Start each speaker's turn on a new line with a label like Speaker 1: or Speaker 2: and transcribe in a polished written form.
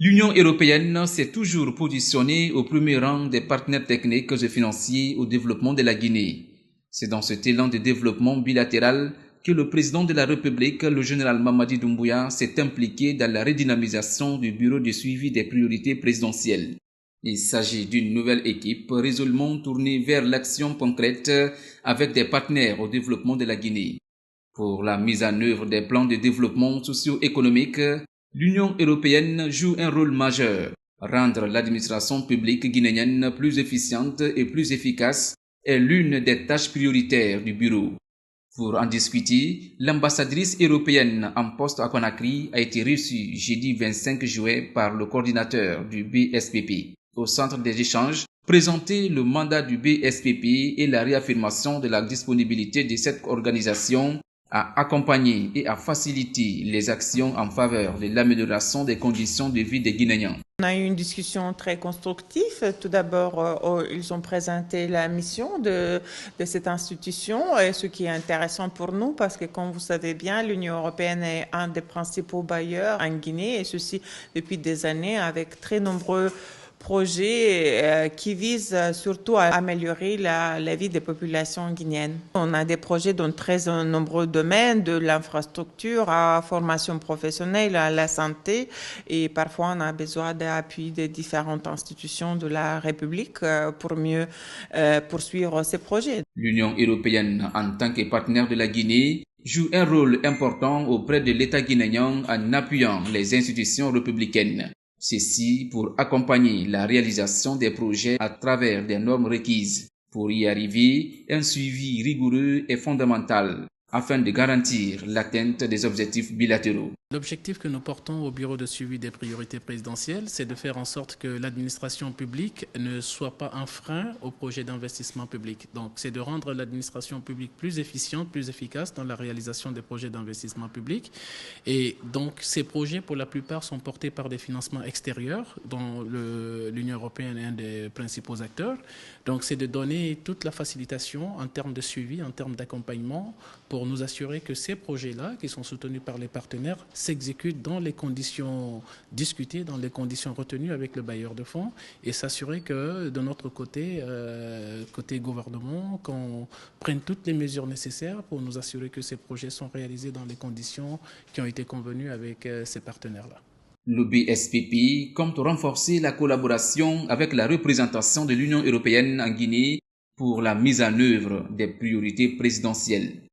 Speaker 1: L'Union européenne s'est toujours positionnée au premier rang des partenaires techniques et financiers au développement de la Guinée. C'est dans cet élan de développement bilatéral que le président de la République, le général Mamadi Doumbouya, s'est impliqué dans la redynamisation du bureau de suivi des priorités présidentielles. Il s'agit d'une nouvelle équipe résolument tournée vers l'action concrète avec des partenaires au développement de la Guinée. Pour la mise en œuvre des plans de développement socio-économique, l'Union européenne joue un rôle majeur. Rendre l'administration publique guinéenne plus efficiente et plus efficace est l'une des tâches prioritaires du bureau. Pour en discuter, l'ambassadrice européenne en poste à Conakry a été reçue jeudi 25 juillet par le coordinateur du BSPP. Au centre des échanges, présenter le mandat du BSPP et la réaffirmation de la disponibilité de cette organisation à accompagner et à faciliter les actions en faveur de l'amélioration des conditions de vie des Guinéens.
Speaker 2: On a eu une discussion très constructive. Tout d'abord, ils ont présenté la mission de cette institution, et ce qui est intéressant pour nous, parce que comme vous savez bien, l'Union européenne est un des principaux bailleurs en Guinée, et ceci depuis des années, avec très nombreux projets qui visent surtout à améliorer la vie des populations guinéennes. On a des projets dans très nombreux domaines, de l'infrastructure à la formation professionnelle, à la santé, et parfois on a besoin d'appui des différentes institutions de la République pour mieux poursuivre ces projets.
Speaker 1: L'Union européenne, en tant que partenaire de la Guinée, joue un rôle important auprès de l'État guinéen en appuyant les institutions républicaines. Ceci pour accompagner la réalisation des projets à travers des normes requises. Pour y arriver, un suivi rigoureux est fondamental afin de garantir l'atteinte des objectifs bilatéraux.
Speaker 3: L'objectif que nous portons au Bureau de suivi des priorités présidentielles, c'est de faire en sorte que l'administration publique ne soit pas un frein au projet d'investissement public. Donc, c'est de rendre l'administration publique plus efficiente, plus efficace dans la réalisation des projets d'investissement public. Et donc, ces projets, pour la plupart, sont portés par des financements extérieurs, dont l'Union européenne est un des principaux acteurs. Donc, c'est de donner toute la facilitation en termes de suivi, en termes d'accompagnement, pour nous assurer que ces projets-là, qui sont soutenus par les partenaires, s'exécutent dans les conditions discutées, dans les conditions retenues avec le bailleur de fonds, et s'assurer que de notre côté, côté gouvernement, qu'on prenne toutes les mesures nécessaires pour nous assurer que ces projets sont réalisés dans les conditions qui ont été convenues avec ces partenaires-là.
Speaker 1: Le BSPP compte renforcer la collaboration avec la représentation de l'Union européenne en Guinée pour la mise en œuvre des priorités présidentielles.